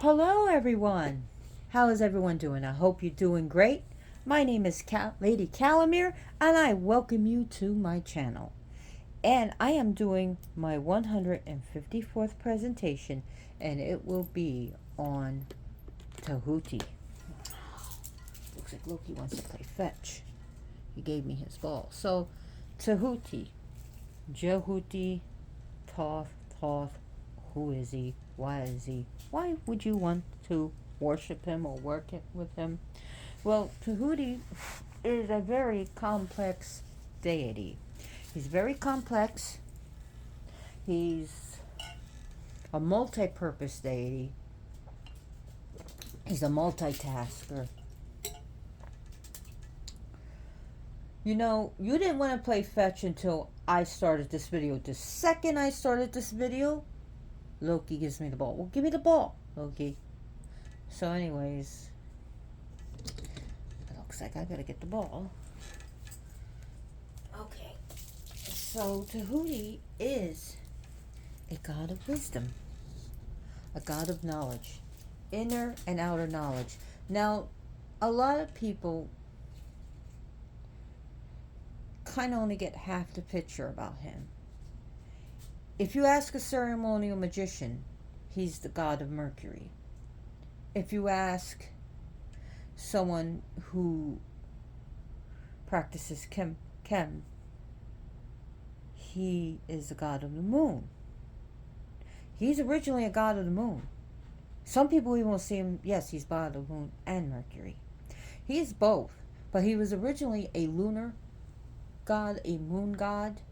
Hello, everyone. How is everyone doing? I hope you're doing great. My name is Lady Calamere, and I welcome you to my channel. And I am doing my 154th presentation, and it will be on Tahuti. Looks like Loki wants to play fetch. He gave me his ball. So, Tahuti, Jehuti, Thoth, who is he? Why is he? Why would you want to worship him or work with him? Well, Tahuti is a very complex deity. He's very complex. He's a multi-purpose deity. He's a multitasker. You know, you didn't want to play fetch until I started this video. The second I started this video, Loki gives me the ball. Well, give me the ball, Loki. So anyways, it looks like I gotta get the ball. Okay. So Tahuti is a god of wisdom, a god of knowledge, inner and outer knowledge. Now, a lot of people kind of only get half the picture about him. If you ask a ceremonial magician, he's the god of Mercury. If you ask someone who practices chem, he is the god of the moon. He's originally a god of the moon. Some people even will see him, yes, he's god of the moon and Mercury. He is both, but he was originally a lunar god, a moon god.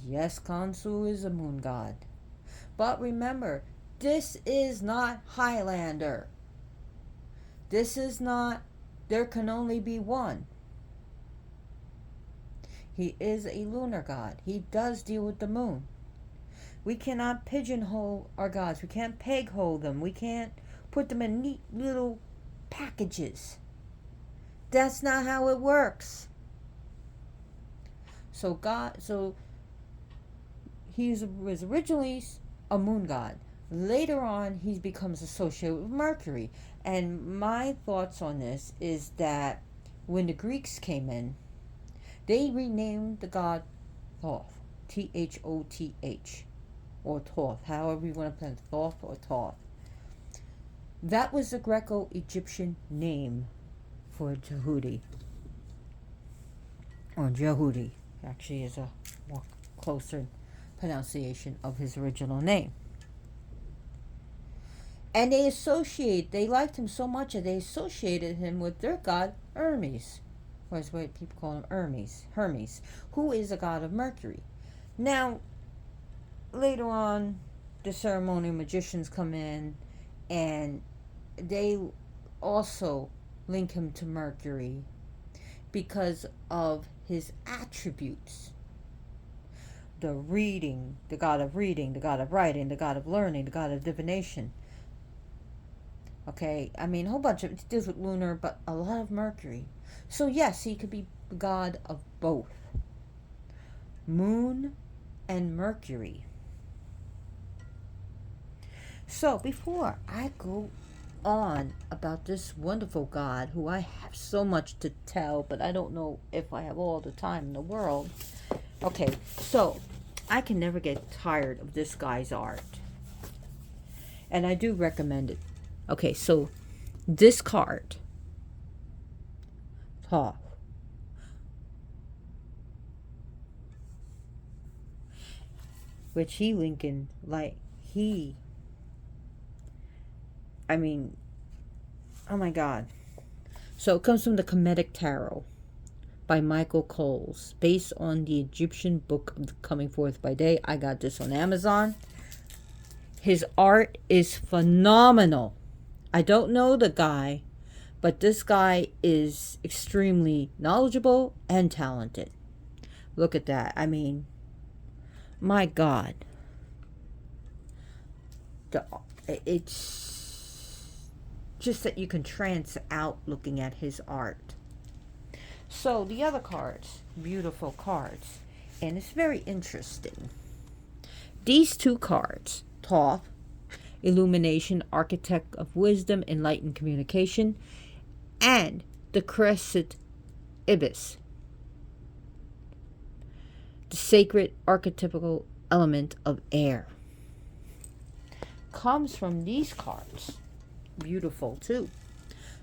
Yes, Khonsu is a moon god. But remember, this is not Highlander. This is not, there can only be one. He is a lunar god. He does deal with the moon. We cannot pigeonhole our gods. We can't peg-hole them. We can't put them in neat little packages. That's not how it works. So he was originally a moon god. Later on, he becomes associated with Mercury. And my thoughts on this is that when the Greeks came in, they renamed the god Thoth, Thoth, or Thoth, however you want to pronounce it, Thoth or Thoth. That was the Greco-Egyptian name for Jehuti, or Jehuti. Actually, is a more closer pronunciation of his original name. And they liked him so much that they associated him with their god Hermes, or as what people call him, Hermes, who is a god of Mercury. Now, later on, the ceremonial magicians come in, and they also link him to Mercury because of his attributes. The god of reading, the god of writing, the god of learning, the god of divination. Okay, I mean, a whole bunch of it deals with lunar, but a lot of Mercury. So yes, he could be the god of both moon and Mercury. So before I go on about this wonderful god, who I have so much to tell, but I don't know if I have all the time in the world. Okay, so I can never get tired of this guy's art, and I do recommend it. Okay, so this card, Thoth, which Lincoln, oh my God. So it comes from the Kemetic Tarot by Michael Coles, based on the Egyptian book of the Coming Forth by Day. I got this on Amazon. His art is phenomenal. I don't know the guy, but this guy is extremely knowledgeable and talented. Look at that. I mean, my God. It's just that you can trance out looking at his art. So the other cards, beautiful cards, and it's very interesting. These two cards, Thoth illumination, architect of wisdom, enlightened communication, and the crescent ibis, the sacred archetypical element of air. Comes from these cards. Beautiful too.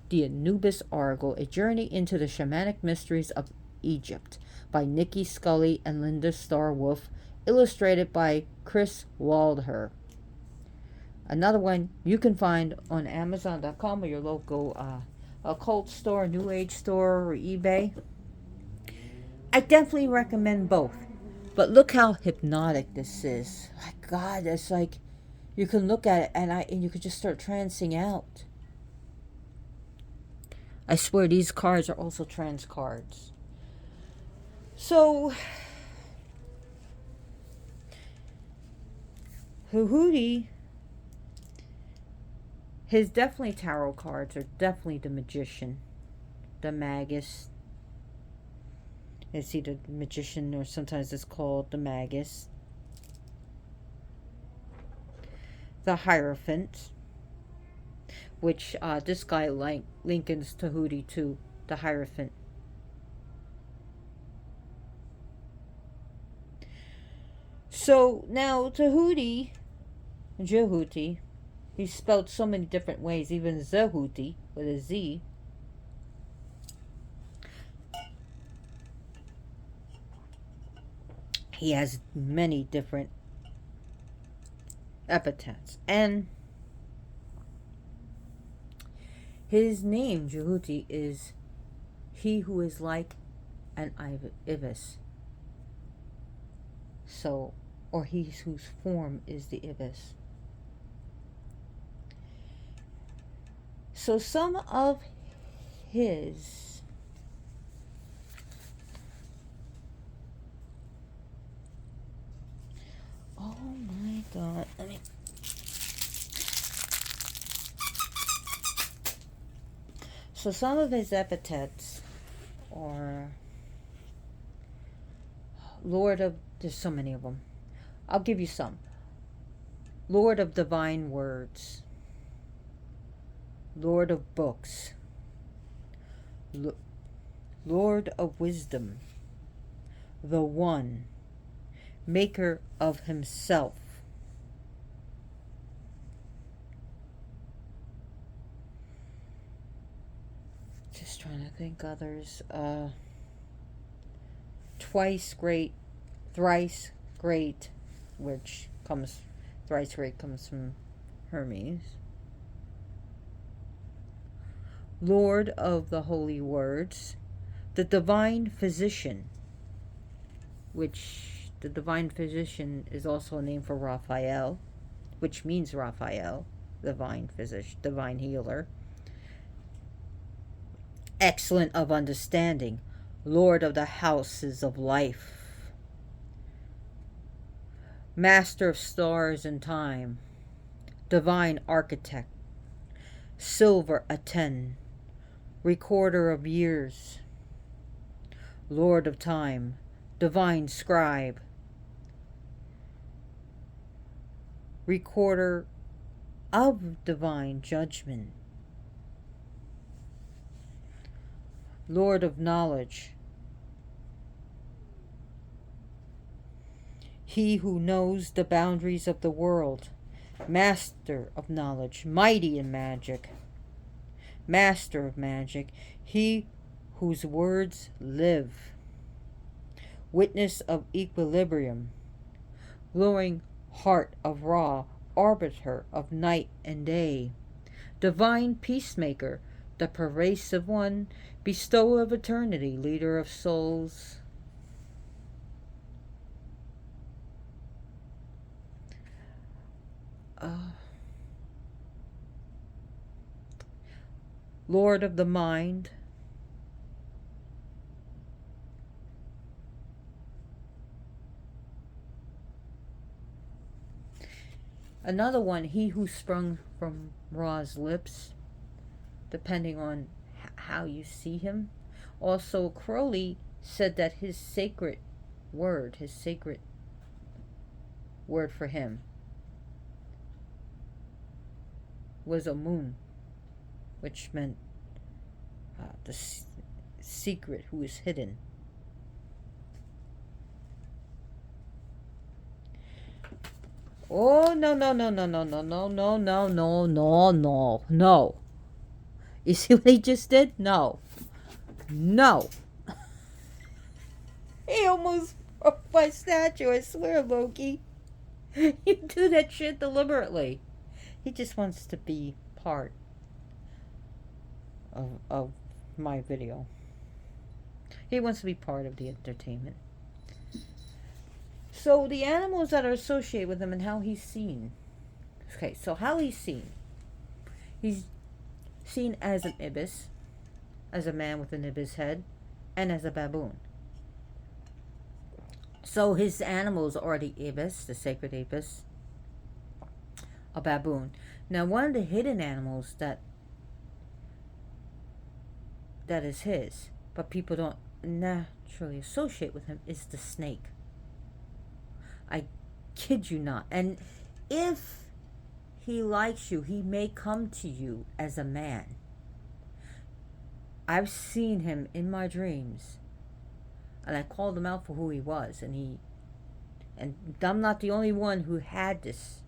The Anubis Oracle, A Journey into the Shamanic Mysteries of Egypt by Nikki Scully and Linda Starr Wolf, illustrated by Chris Waldher. Another one you can find on Amazon.com or your local occult store, New Age store, or eBay. I definitely recommend both. But look how hypnotic this is. My God, it's like you can look at it and you could just start trancing out. I swear these cards are also trance cards. So, Huhuti, his definitely tarot cards are definitely the Magician, the Magus. Is he the Magician, or sometimes it's called the Magus? The Hierophant, which this guy linkens Tahuti to the Hierophant. So now Tahuti, Jehuti, he's spelled so many different ways, even Zehuti with a Z. He has many different epithets. And his name, Jehuti, is he who is like an ibis. So, or he whose form is the ibis. So some of his oh my God, so some of his epithets are Lord of, there's so many of them. I'll give you some. Lord of divine words, Lord of books, Lord of wisdom, the one, maker of himself, just trying to think others. Twice great, thrice great, which comes, thrice great comes from Hermes. Lord of the holy words, the divine physician, which the divine physician is also a name for Raphael, which means Raphael, divine physician, divine healer. Excellent of understanding, Lord of the houses of life, master of stars and time, divine architect, silver Aten, recorder of years, Lord of time, divine scribe, recorder of divine judgment, Lord of knowledge, he who knows the boundaries of the world, master of knowledge, mighty in magic, master of magic, he whose words live, witness of equilibrium, glowing heart of Ra, arbiter of night and day, divine peacemaker, the pervasive one, bestower of eternity, leader of souls, Lord of the mind, another one, he who sprung from Ra's lips, depending on how you see him. Also, Crowley said that his sacred word for him was a moon, which meant the secret who is hidden. Oh, no, no, no, no, no, no, no, no, no, no, no, no, no. You see what he just did? No. No. He almost broke my statue, I swear, Loki. You do that shit deliberately. He just wants to be part of my video. He wants to be part of the entertainment. So the animals that are associated with him and how he's seen. Okay, so how he's seen. He's seen as an ibis, as a man with an ibis head, and as a baboon. So his animals are the ibis, the sacred ibis, a baboon. Now one of the hidden animals that is his, but people don't naturally associate with him, is the snake. I kid you not. And if he likes you, he may come to you as a man. I've seen him in my dreams, and I called him out for who he was, and I'm not the only one who had this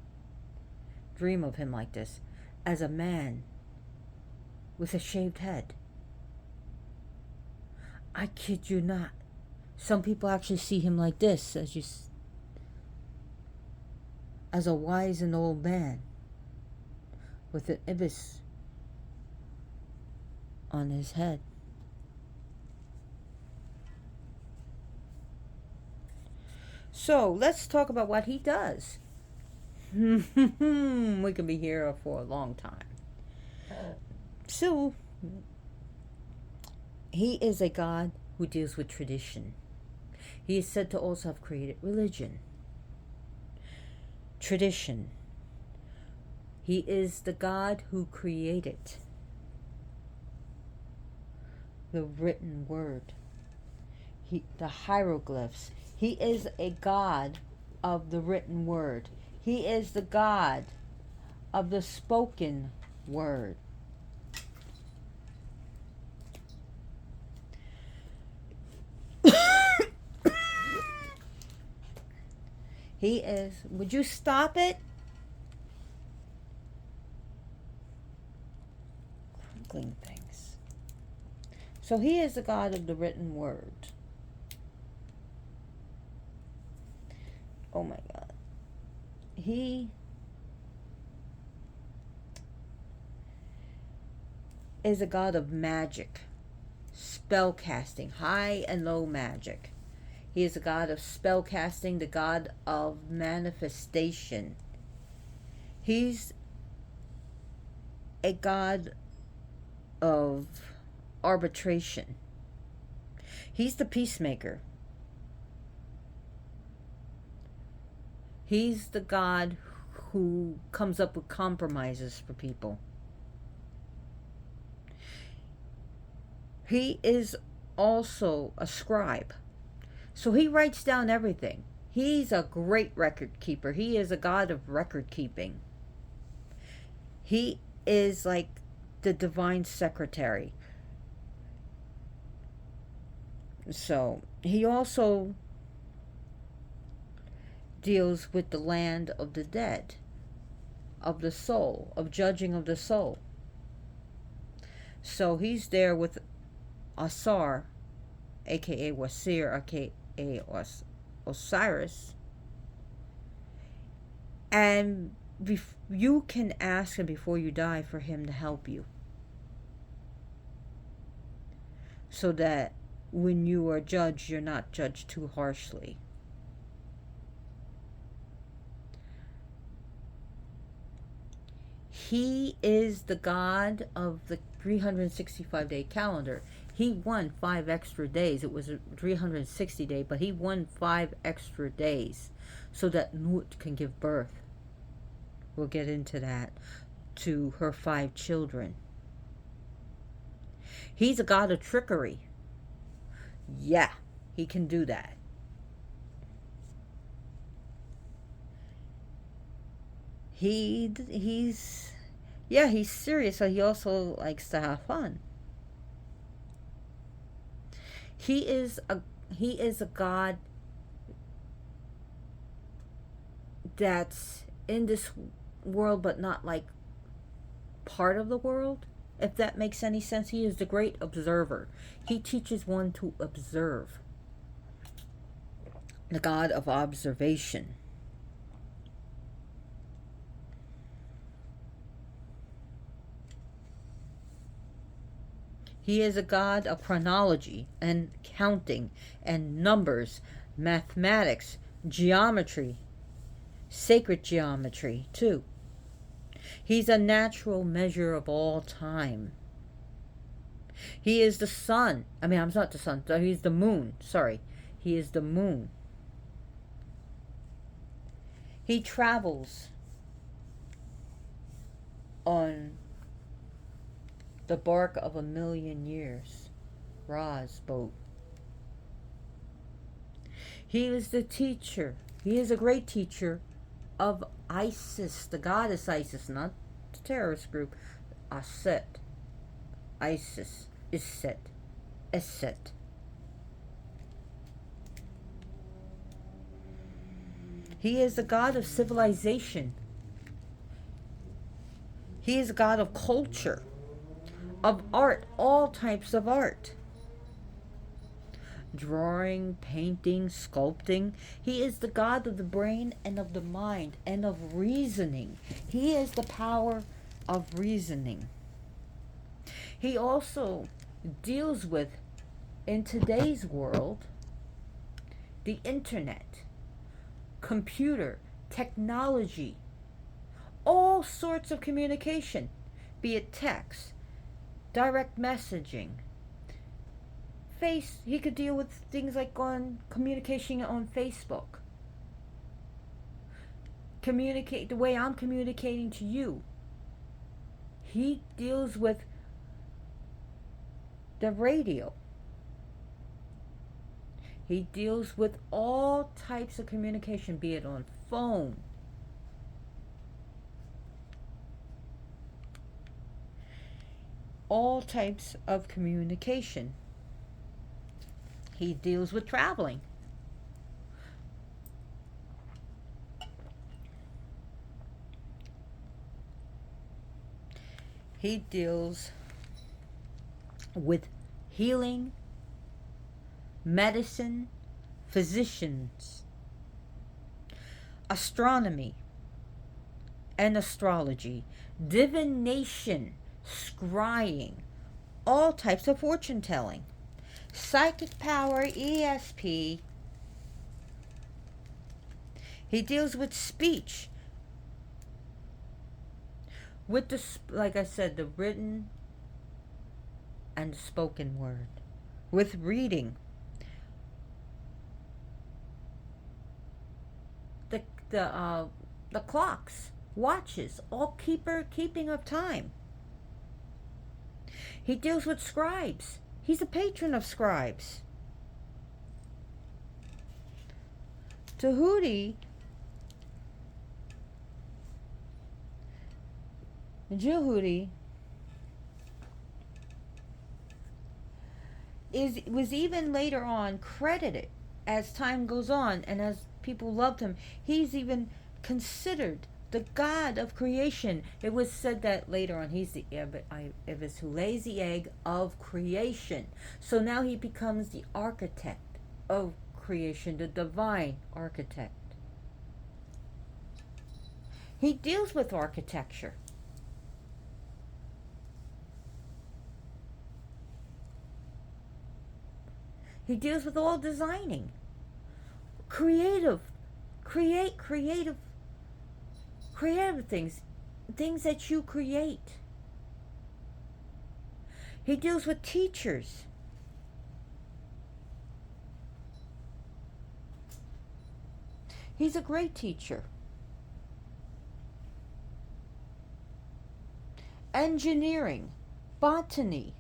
dream of him like this, as a man with a shaved head. I kid you not. Some people actually see him like this, as a wizened old man with an ibis on his head. So let's talk about what he does. We could be here for a long time. So he is a god who deals with tradition. He is said to also have created religion. Tradition. He is the God who created the written word, the hieroglyphs. He is a God of the written word. He is the God of the spoken word. He is, would you stop it? Crunkling things. So he is the God of the written word. Oh my God. He is a God of magic, spell casting, high and low magic. He is a God of spell casting, the God of manifestation. He's a God of arbitration. He's the peacemaker. He's the God who comes up with compromises for people. He is also a scribe. So he writes down everything. He's a great record keeper. He is a God of record keeping. He is like the divine secretary. So he also deals with the land of the dead, of the soul, of judging of the soul. So he's there with Asar, aka Wasir, aka Osiris, and you can ask him before you die for him to help you, so that when you are judged, you're not judged too harshly. He is the God of the 365-day calendar. He won 5 extra days. It was a 360 day, but he won 5 extra days so that Nut can give birth. We'll get into that. To her 5 children. He's a God of trickery. Yeah, he can do that. Yeah, he's serious, but he also likes to have fun. He is a he is a god that's in this world but not like part of the world, if that makes any sense. He is the great observer. He teaches one to observe, the god of observation. He is a god of chronology and counting and numbers, mathematics, geometry, sacred geometry, too. He's a natural measure of all time. He is the sun. I mean, I'm not the sun. He's the moon. Sorry. He is the moon. He travels on the bark of 1,000,000 years. Ra's boat. He is the teacher. He is a great teacher of ISIS, the goddess Isis, not the terrorist group. Aset. ISIS. Iset. Eset. He is the god of civilization. He is a god of culture, of art, all types of art. Drawing, painting, sculpting. He is the god of the brain and of the mind and of reasoning. He is the power of reasoning. He also deals with, in today's world, the internet, computer, technology, all sorts of communication, be it text, direct messaging. He could deal with things like on communication on Facebook. Communicate the way I'm communicating to you. He deals with the radio. He deals with all types of communication, be it on phone, all types of communication. He deals with traveling. He deals with healing, medicine, physicians, astronomy and astrology, divination, scrying, all types of fortune telling, psychic power, ESP. He deals with speech, with the, like I said, the written and spoken word, with reading, the clocks, watches, all keeping of time. He deals with scribes. He's a patron of scribes. Tahuti, Jehuti, was even later on credited as time goes on and as people loved him. He's even considered the god of creation. It was said that later on he's the Ibis who lays the egg of creation. So now he becomes the architect of creation, the divine architect. He deals with architecture. He deals with all designing, creative things that you create. He deals with teachers. He's a great teacher. Engineering, botany.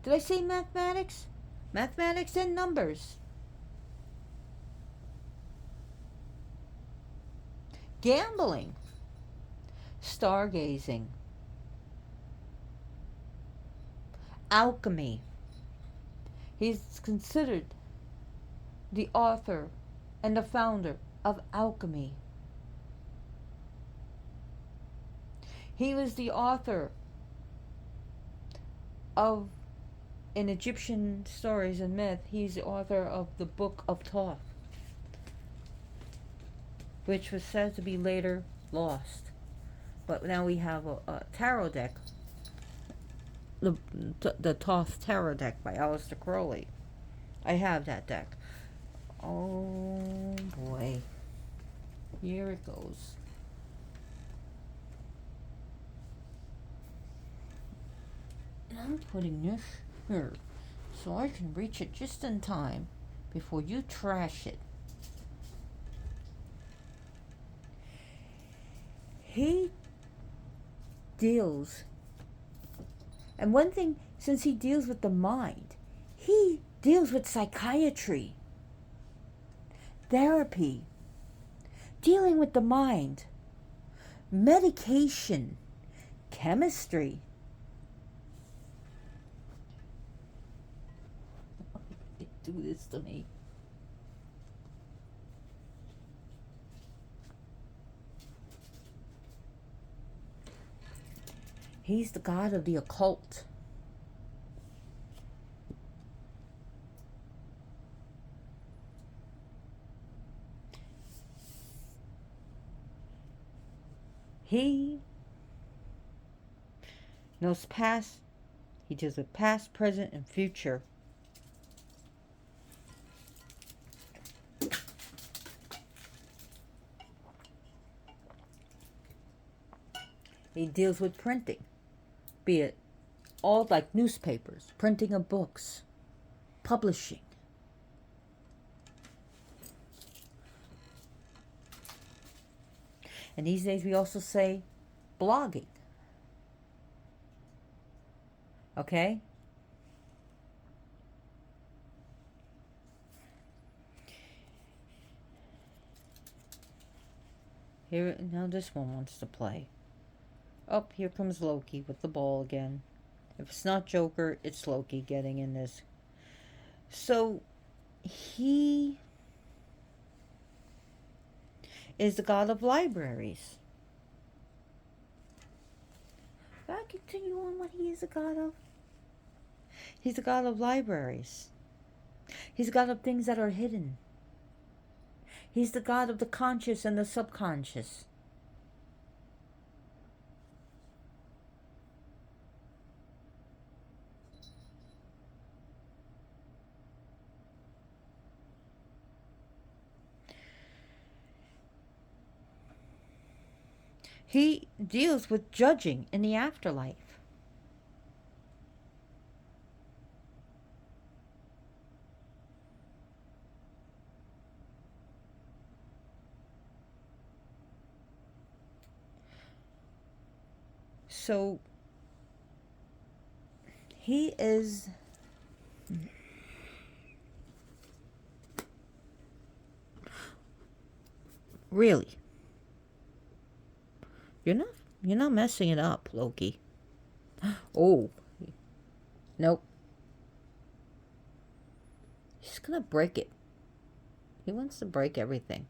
Did I say mathematics? Mathematics and numbers. Gambling. stargazing, alchemy. He's considered the author and the founder of alchemy. He was the author of, in Egyptian stories and myth, he's the author of the Book of Thoth, which was said to be later lost. But now we have a tarot deck, the Thoth Tarot deck by Aleister Crowley. I have that deck. Oh boy. Here it goes. And I'm putting this here so I can reach it just in time before you trash it. He deals, and one thing, since he deals with the mind, he deals with psychiatry, therapy, dealing with the mind, medication, chemistry. They do this to me. He's the god of the occult. He knows past. He deals with past, present, and future. He deals with printing, be it all like newspapers, printing of books, publishing. And these days we also say blogging. Okay? Here, now this one wants to play. Oh, here comes Loki with the ball again. If it's not Joker, it's Loki getting in this. So, he is the god of libraries. Can I continue on what he is a god of? He's the god of libraries. He's the god of things that are hidden. He's the god of the conscious and the subconscious. He deals with judging in the afterlife. So, he is really. You're not messing it up, Loki. Oh. Nope. He's gonna break it. He wants to break everything.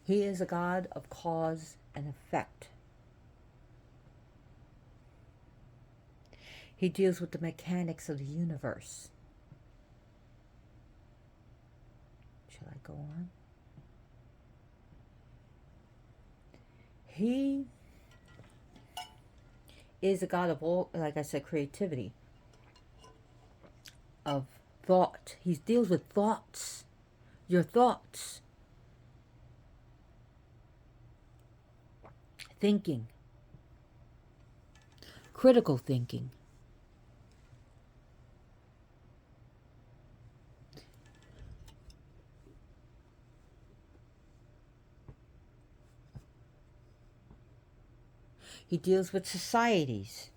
He is a god of cause and effect. He deals with the mechanics of the universe. Shall I go on? He is a god of all, like I said, creativity, of thought. He deals with thoughts, your thoughts, thinking, critical thinking. He deals with societies.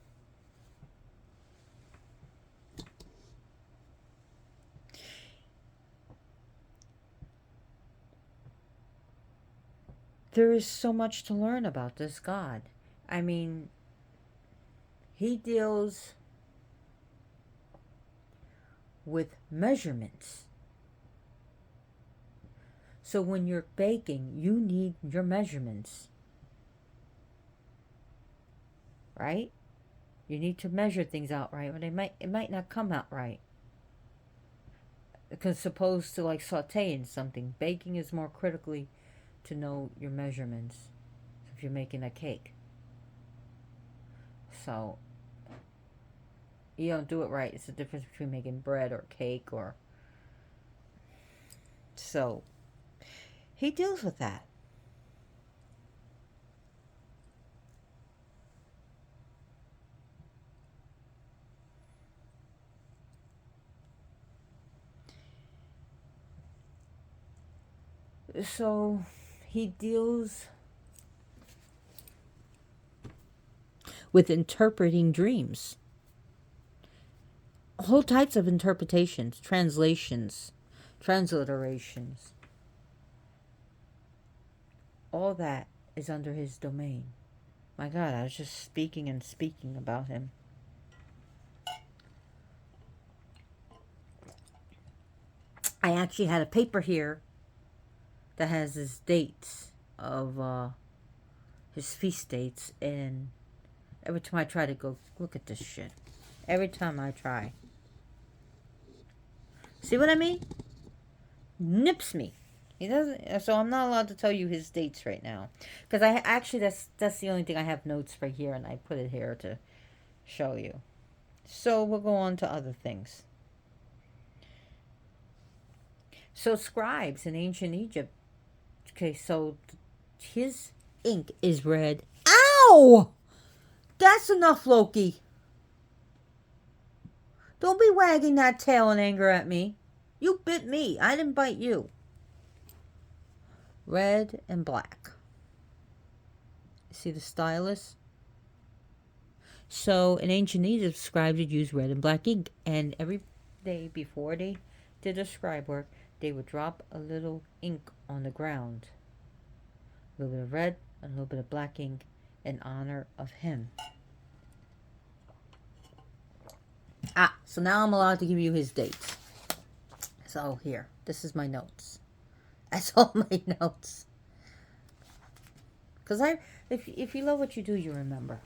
There is so much to learn about this God. I mean, he deals with measurements. So when you're baking, you need your measurements, right? You need to measure things out right, but it might not come out right. Because opposed to like sauteing something, baking is more critically to know your measurements. If you're making a cake, so you don't do it right. It's the difference between making bread or cake or so. He deals with that. So he deals with interpreting dreams. Whole types of interpretations, translations, transliterations. All that is under his domain. My God, I was just speaking and speaking about him. I actually had a paper here that has his dates of his feast dates, and every time I try to go look at this shit, every time I try, see what I mean? Nips me. He doesn't, so I'm not allowed to tell you his dates right now, because I actually that's the only thing I have notes for here, and I put it here to show you. So we'll go on to other things. So scribes in ancient Egypt. Okay, so his ink is red. Ow! That's enough, Loki. Don't be wagging that tail in anger at me. You bit me. I didn't bite you. Red and black. See the stylus? So in ancient Egypt, scribes would use red and black ink. And every day before they did their scribe work, they would drop a little ink on the ground. A little bit of red and a little bit of black ink in honor of him. So now I'm allowed to give you his dates. So here, this is my notes. That's all my notes. Because if you love what you do, you remember.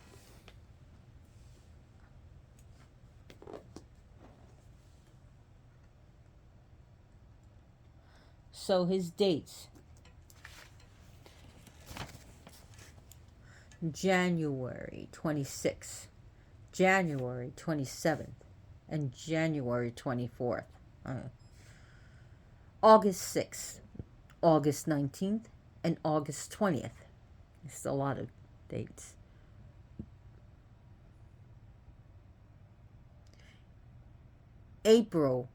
So his dates. January 26th, January 27th, and January 24th. August 6th, August 19th, and August 20th. It's a lot of dates. April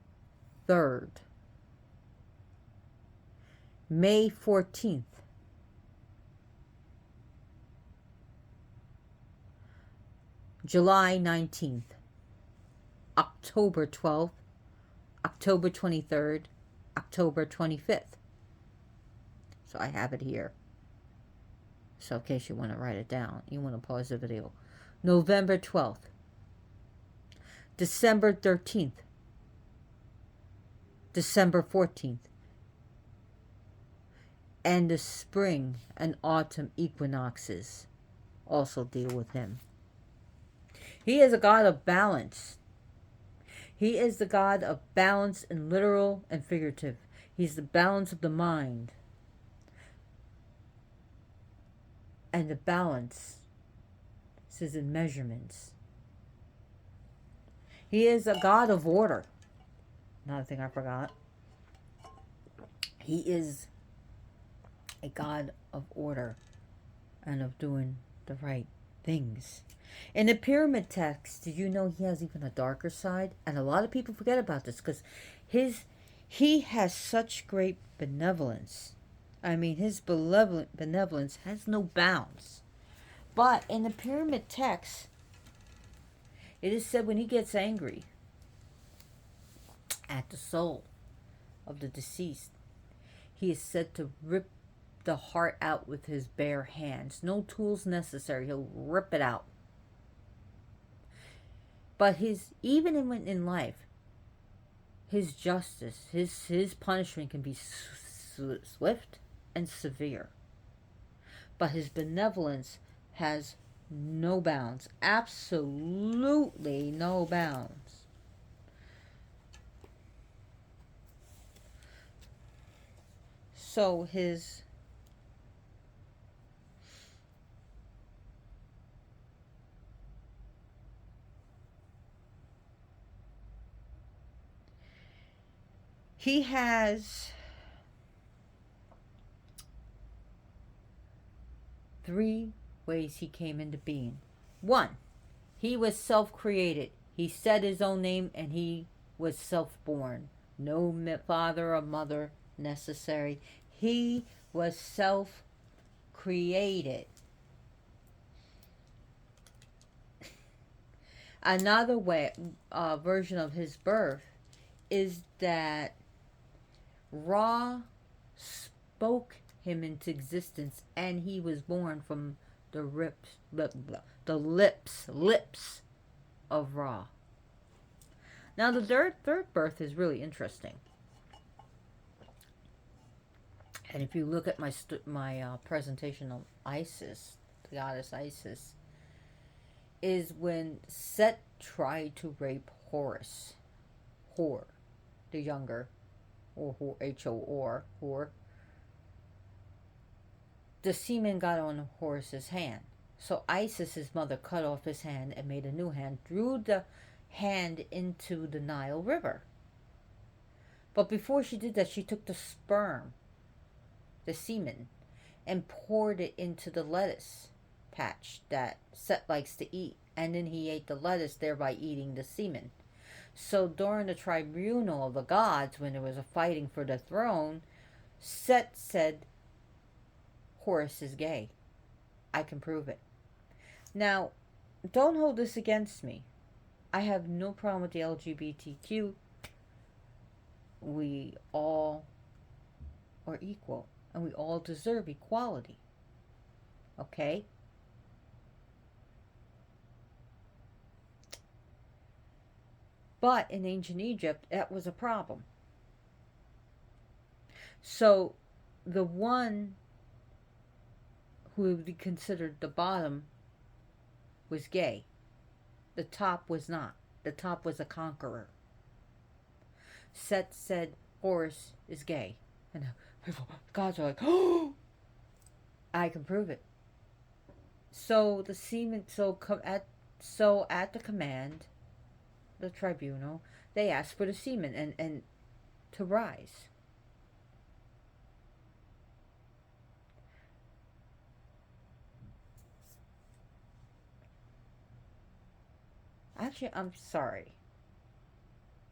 3rd, May 14th, July 19th, October 12th, October 23rd, October 25th. So I have it here. So in case you want to write it down, you want to pause the video. November 12th, December 13th, December 14th, and the spring and autumn equinoxes also deal with him. He is a God of balance. He is the God of balance in literal and figurative. He's the balance of the mind. And the balance is in measurements. He is a God of order. Another thing I forgot. He is a God of order and of doing the right things. In the pyramid text, did you know he has even a darker side? And a lot of people forget about this because he has such great benevolence. I mean, his benevolence has no bounds. But in the pyramid text, it is said when he gets angry at the soul of the deceased, he is said to rip the heart out with his bare hands. No tools necessary. He'll rip it out. But even in life, his justice, his punishment can be swift and severe. But his benevolence has no bounds. Absolutely no bounds. So he has 3 ways he came into being. 1, he was self-created. He said his own name and he was self-born. No father or mother necessary. He was self-created. Another version of his birth is that Ra spoke him into existence, and he was born from the lips of Ra. Now the third birth is really interesting, and if you look at my presentation of Isis, the goddess Isis, is when Set tried to rape Horus, Hor, the younger, or Hor. The semen got on Horus's hand. So Isis, his mother, cut off his hand and made a new hand, drew the hand into the Nile River. But before she did that, she took the sperm, the semen, and poured it into the lettuce patch that Set likes to eat. And then he ate the lettuce, thereby eating the semen. So during the tribunal of the gods, when there was a fighting for the throne, Set said, Horus is gay. I can prove it. Now, don't hold this against me. I have no problem with the LGBTQ. We all are equal, and we all deserve equality. Okay? But in ancient Egypt, that was a problem. So the one who would be considered the bottom was gay. The top was not. The top was a conqueror. Set said Horus is gay. And people, gods are like, oh, I can prove it. So the semen, at the command, the tribunal, they asked for the semen and to rise. Actually, I'm sorry.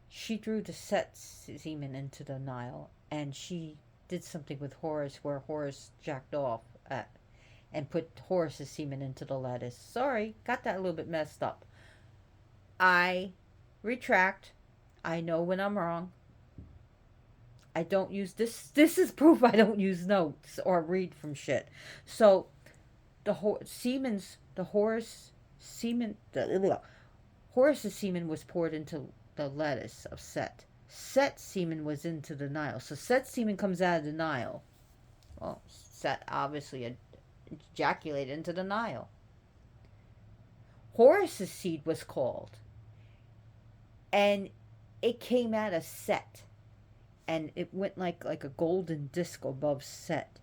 She drew the Set semen into the Nile, and she did something with Horus where Horus jacked off and put Horus's semen into the lettuce. Sorry, got that a little bit messed up. I retract. I know when I'm wrong. I don't use this. This is proof I don't use notes or read from shit. So Horus's semen was poured into the lettuce of Set. Set's semen was into the Nile. So Set's semen comes out of the Nile. Well, Set obviously ejaculated into the Nile. Horus's seed was called. And it came out of Set. And it went like a golden disc above Set.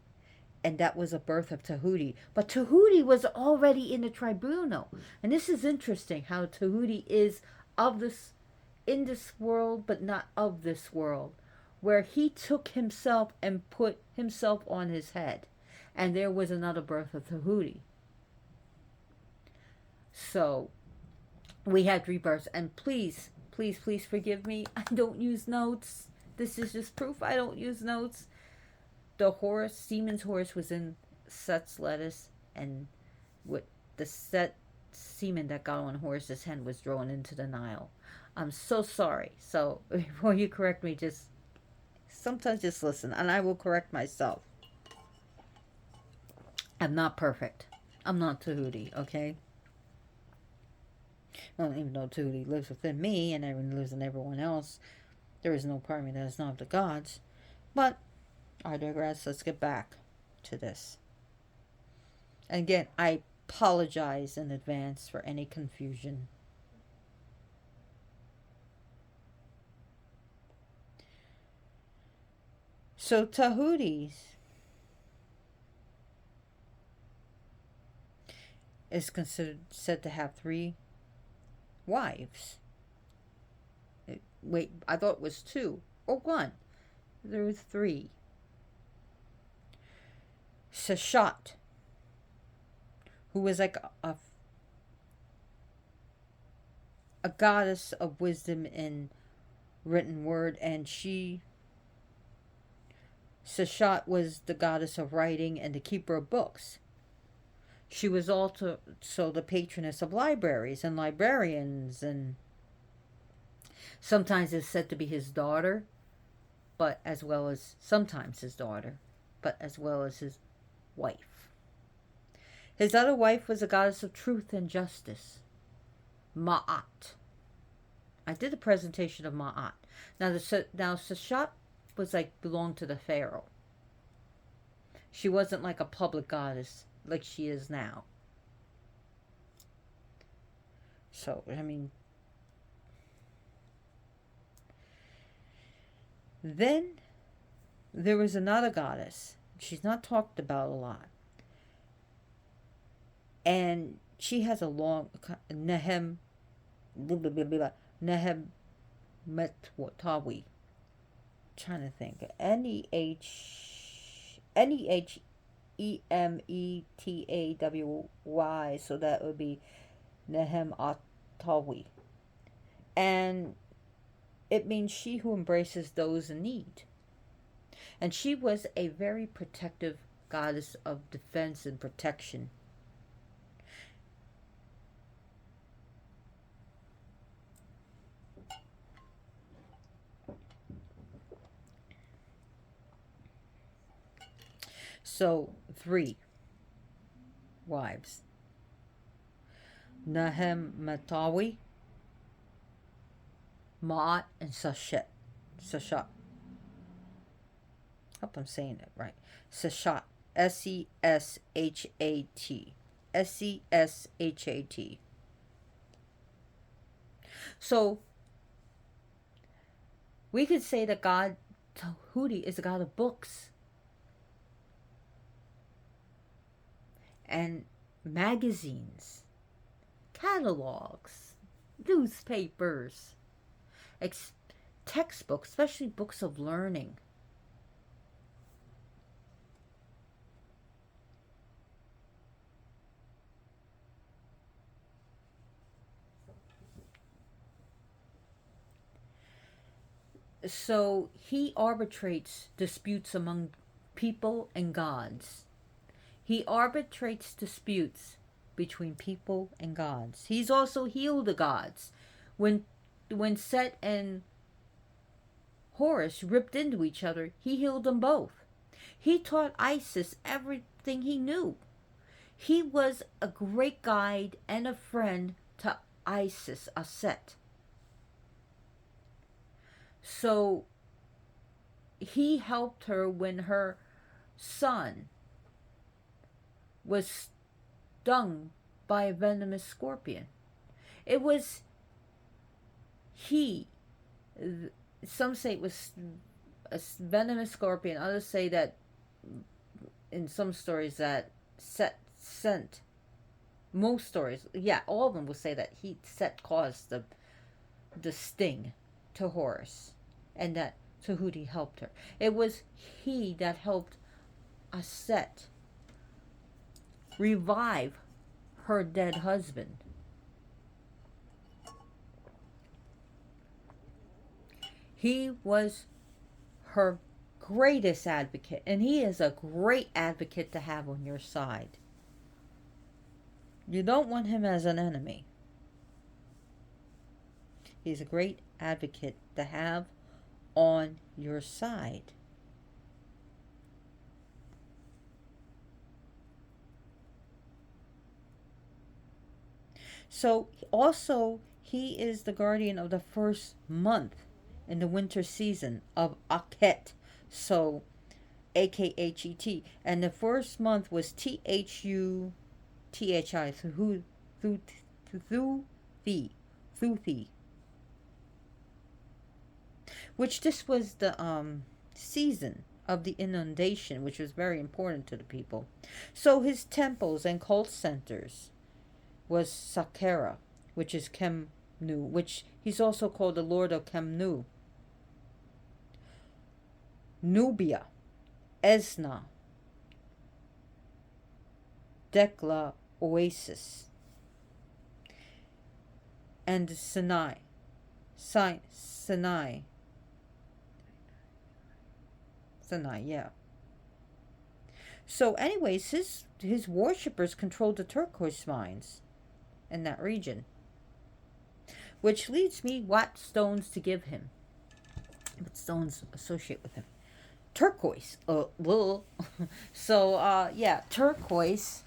And that was a birth of Tahuti. But Tahuti was already in the tribunal. And this is interesting how Tahuti is in this world, but not of this world. Where he took himself and put himself on his head. And there was another birth of Tahuti. So, we had 3 births. And please forgive me. I don't use notes. This is just proof I don't use notes. The Semen's Horus was in Set's lettuce, and with the Set semen that got on Horus's hand was drawn into the Nile. I'm so sorry. So before you correct me, sometimes just listen, and I will correct myself. I'm not perfect. I'm not Tahuti, okay? Well, even though Tahuti lives within me and everyone lives in everyone else, there is no part of me that is not of the gods. But I digress. Let's get back to this. And again, I apologize in advance for any confusion. So Tahuti is considered said to have 3 wives. Wait, I thought it was 2 or 1. There were 3. Sashat, who was like a goddess of wisdom in written word, and Sashat was the goddess of writing and the keeper of books. She was also the patroness of libraries and librarians, and sometimes is said to be his daughter, but as well as sometimes his daughter, but as well as his wife. His other wife was a goddess of truth and justice, Ma'at. I did a presentation of Ma'at. Now Sashat was like belonged to the pharaoh. She wasn't like a public goddess like she is now. So, I mean, then there was another goddess. She's not talked about a lot. And she has a long Nehem Metwatawi. Trying to think. Nehemetawy. So that would be Nehem Atawi. And it means she who embraces those in need. And she was a very protective goddess of defense and protection. So 3 wives. Nehemetawy, Ma'at, and Sashat. Hope I'm saying it right. Sashat. Seshat. Seshat. So we could say that God Tahuti is a god of books and magazines, catalogs, newspapers, textbooks, especially books of learning. So he arbitrates disputes among people and gods. He arbitrates disputes between people and gods. He's also healed the gods. When Set and Horus ripped into each other, he healed them both. He taught Isis everything he knew. He was a great guide and a friend to Isis, Set. So he helped her when her son was stung by a venomous scorpion. It was some say it was a venomous scorpion. Others say that in some stories that Set sent. Most stories, yeah, all of them will say that Set caused the sting to Horus, and that Tahuti helped her. It was he that helped Set revive her dead husband. He was her greatest advocate, and he is a great advocate to have on your side. You don't want him as an enemy. He's a great advocate to have on your side. So also he is the guardian of the first month in the winter season of Akhet. So Akhet, and the first month was Thuthi, Thuthi, which this was the season of the inundation, which was very important to the people. So his temples and cult centers was Saqqara, which is Kemnu, which he's also called the Lord of Kemnu, Nubia, Esna, Dekla Oasis, and Sinai. Sinai, yeah. So, anyways, his worshippers controlled the turquoise mines in that region, which leads me what stones to give him. What stones associate with him? Turquoise. So, yeah, turquoise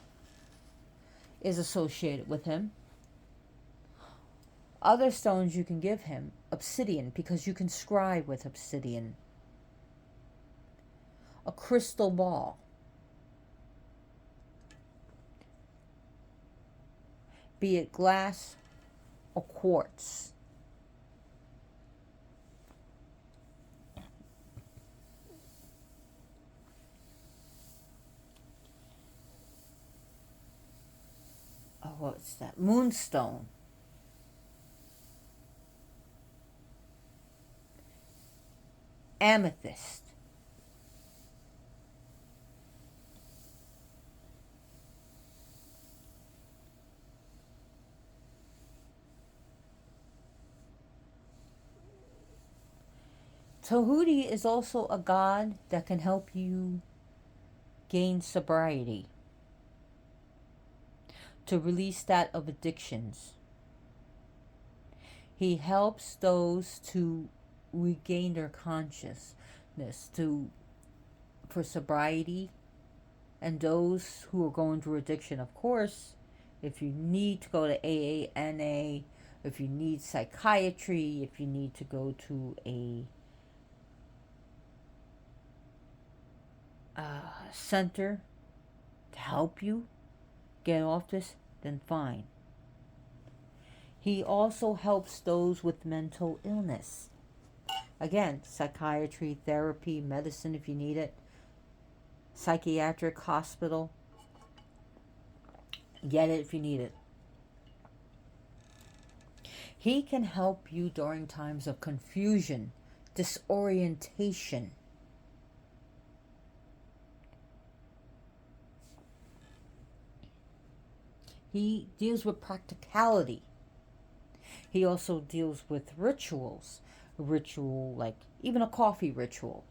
is associated with him. Other stones you can give him, obsidian, because you can scribe with obsidian. A crystal ball. Be it glass or quartz. Oh, what's that? Moonstone. Amethyst. Tahuti is also a god that can help you gain sobriety, to release that of addictions. He helps those to regain their consciousness for sobriety, and those who are going through addiction. Of course, if you need to go to AANA, if you need psychiatry, if you need to go to a center to help you get off this, then fine. He also helps those with mental illness. Again, psychiatry, therapy, medicine if you need it, psychiatric hospital. Get it if you need it. He can help you during times of confusion, disorientation. He deals with practicality. He also deals with rituals. A ritual like even a coffee ritual.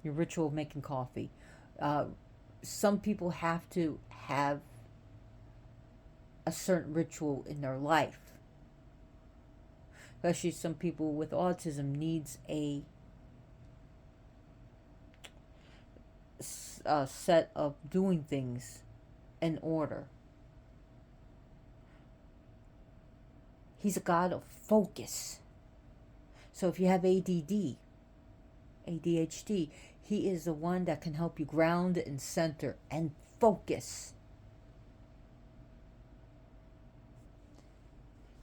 Your ritual of making coffee. Some people have to have a certain ritual in their life. Especially some people with autism needs a set of doing things in order. He's a god of focus. So if you have ADD, ADHD, he is the one that can help you ground and center and focus.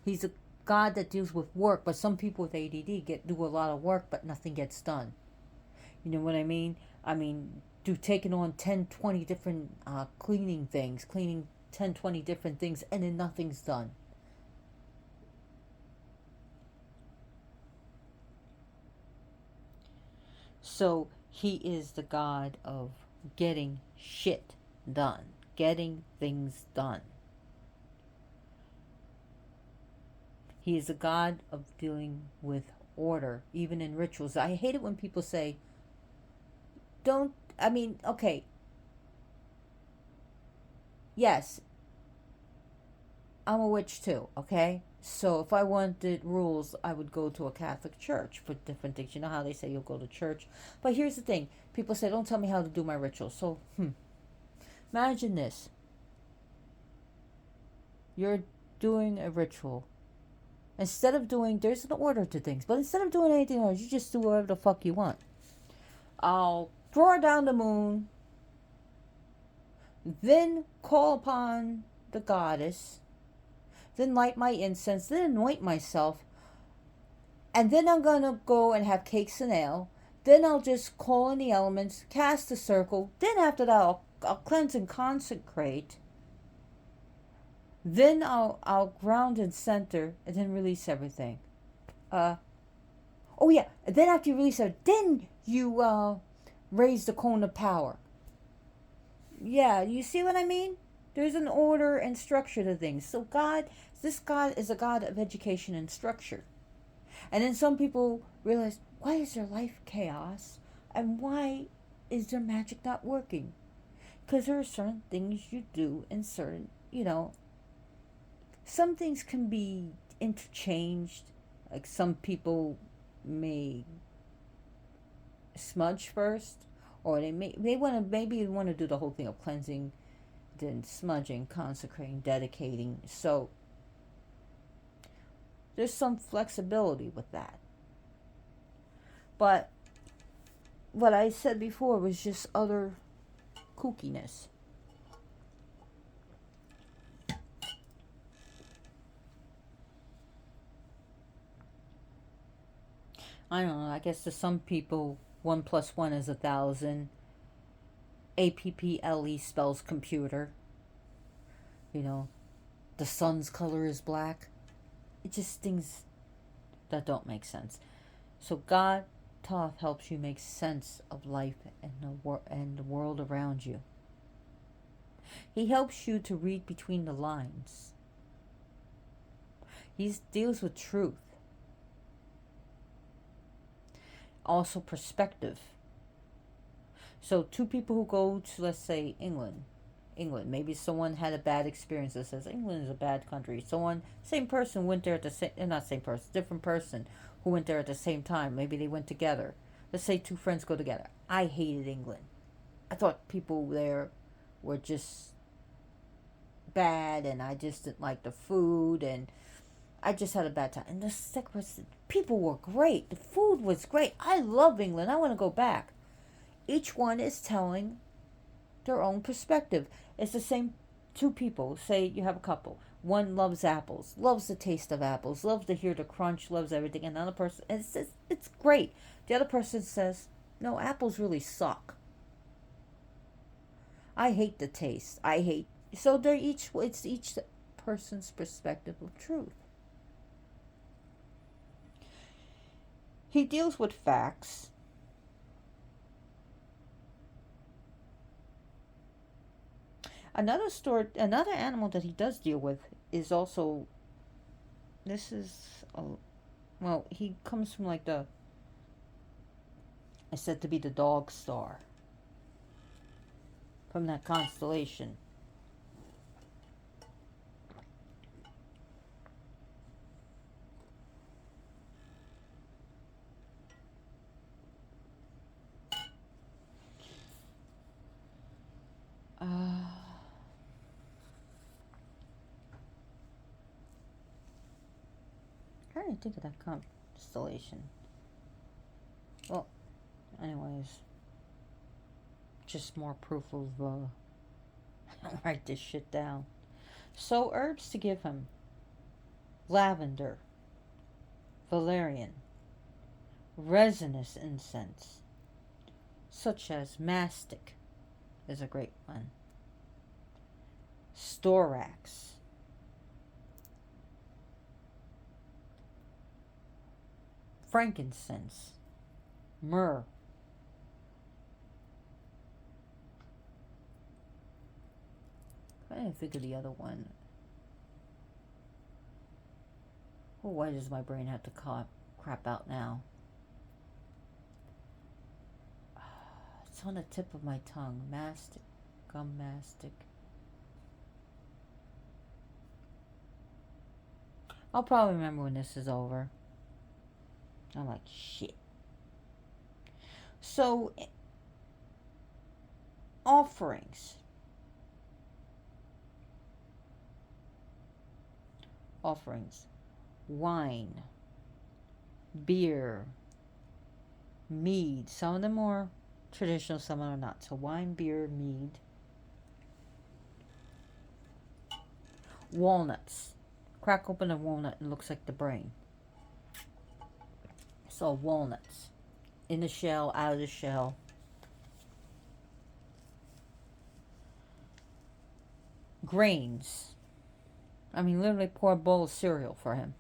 He's a god that deals with work, but some people with ADD do a lot of work, but nothing gets done. You know what I mean? Taking on 10, 20 different cleaning 10, 20 different things, and then nothing's done. So he is the god of getting shit done, getting things done. He is a god of dealing with order, even in rituals. I hate it when people say, okay, yes, I'm a witch too, okay? So if I wanted rules, I would go to a Catholic church for different things. You know how they say you'll go to church? But here's the thing. People say, don't tell me how to do my rituals. So, imagine this. You're doing a ritual, instead of doing, there's an order to things, but instead of doing anything else, you just do whatever the fuck you want. I'll draw down the moon, then call upon the goddess, then light my incense, then anoint myself, and then I'm gonna go and have cakes and ale. Then I'll just call in the elements, cast a circle. Then after that, I'll cleanse and consecrate. Then I'll ground and center, and then release everything. Oh yeah. And then after you release it, then you raise the cone of power. Yeah, you see what I mean? There's an order and structure to things. So this God is a God of education and structure. And then some people realize, why is their life chaos? And why is their magic not working? Because there are certain things you do and certain, some things can be interchanged. Like some people may smudge first, or they maybe want to do the whole thing of cleansing, then smudging, consecrating, dedicating. So there's some flexibility with that. But what I said before was just utter kookiness. I don't know. I guess to some people, 1 + 1 is 1,000. APPLE spells computer. The sun's color is black. It's just things that don't make sense. So God, Thoth, helps you make sense of life and the world around you. He helps you to read between the lines. He deals with truth. Also perspective. So two people who go to, let's say, England, maybe someone had a bad experience that says England is a bad country. Same person went there at the same, not same person, different person who went there at the same time. Maybe they went together. Let's say two friends go together. I hated England. I thought people there were just bad, and I just didn't like the food, and I just had a bad time. And the second person, people were great. The food was great. I love England. I want to go back. Each one is telling their own perspective. It's the same two people. Say you have a couple. One loves apples, loves the taste of apples, loves to hear the crunch, loves everything. And another person, and says it's great. The other person says, no, apples really suck. I hate the taste. So it's each person's perspective of truth. He deals with facts. Another animal that he does deal with is also, he comes from I said to be the dog star, from that constellation. I didn't think of that constellation. Well, anyways, just more proof of write this shit down. So herbs to give him: lavender, valerian, resinous incense, such as mastic is a great one, storax, frankincense, myrrh, I didn't think of the other one. Oh, why does my brain have to crap out now? It's on the tip of my tongue. Mastic, gum mastic. I'll probably remember when this is over. I'm like, shit. So, offerings. offerings: wine, beer, mead. Some of them are traditional, some are not. So wine, beer, mead. Walnuts. Crack open a walnut and it looks like the brain. So walnuts. In the shell, out of the shell. Grains. I mean, literally pour a bowl of cereal for him.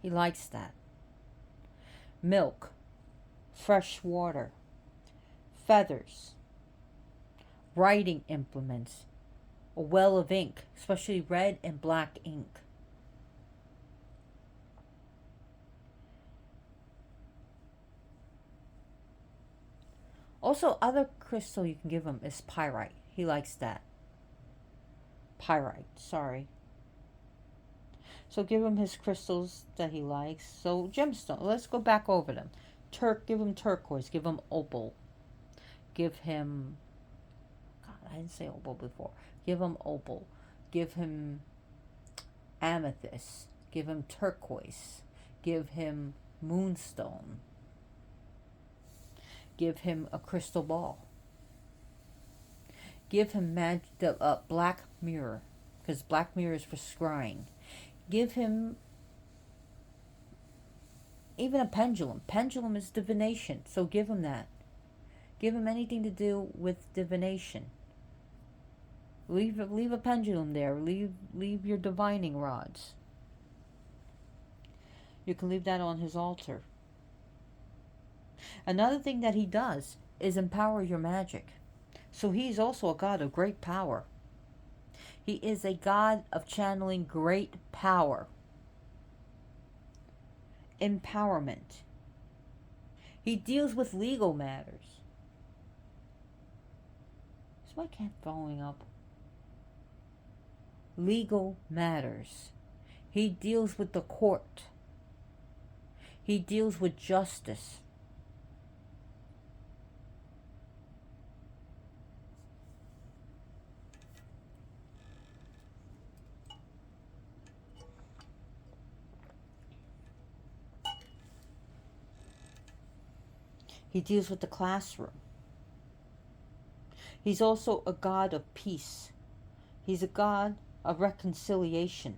He likes that. Milk. Fresh water. Feathers. Writing implements. A well of ink, especially red and black ink. Also, other crystal you can give him is pyrite. He likes that. Pyrite, sorry. So give him his crystals that he likes. So gemstone, let's go back over them. Give him turquoise, give him opal. Give him, God, I didn't say opal before. Give him opal. Give him amethyst. Give him turquoise. Give him moonstone. Give him a crystal ball. Give him the black mirror, because black mirror is for scrying. Give him even a pendulum. Pendulum is divination, so give him that. Give him anything to do with divination. Leave a pendulum there. Leave your divining rods. You can leave that on his altar. Another thing that he does is empower your magic. So he's also a god of great power. He is a god of channeling great power. Empowerment. He deals with legal matters. Is my cat following up? Legal matters. He deals with the court. He deals with justice. He deals with the classroom. He's also a god of peace. He's a god of reconciliation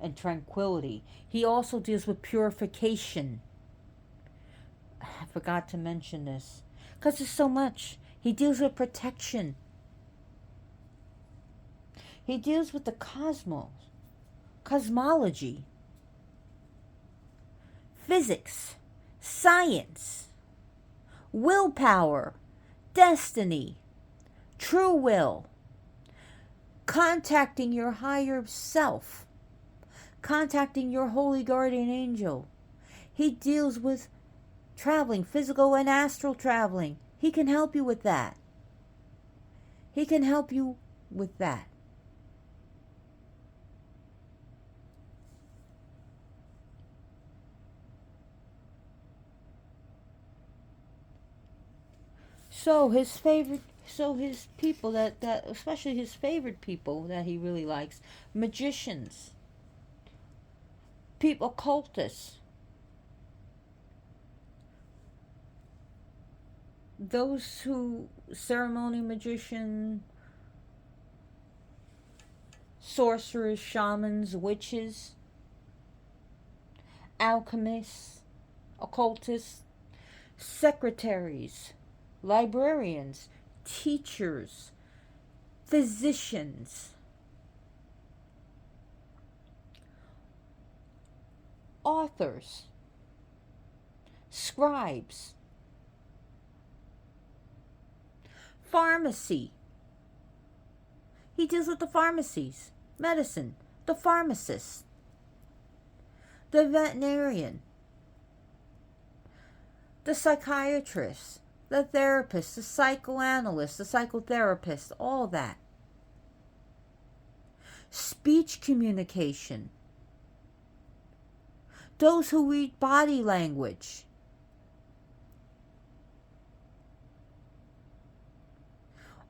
and tranquility. He also deals with purification. I forgot to mention this because there's so much. He deals with protection. He deals with the cosmos, cosmology, physics, science, willpower, destiny, true will, contacting your higher self, contacting your holy guardian angel. He deals with traveling, physical and astral traveling. He can help you with that. He can help you with that. So his people that especially his favorite people that he really likes, magicians, people, occultists, those who ceremony magician, sorcerers, shamans, witches, alchemists, occultists, secretaries, librarians, teachers, physicians, authors, scribes, pharmacy. He deals with the pharmacies, medicine, the pharmacist, the veterinarian, the psychiatrist, the therapist, the psychoanalyst, the psychotherapist, all that. Speech communication. Those who read body language.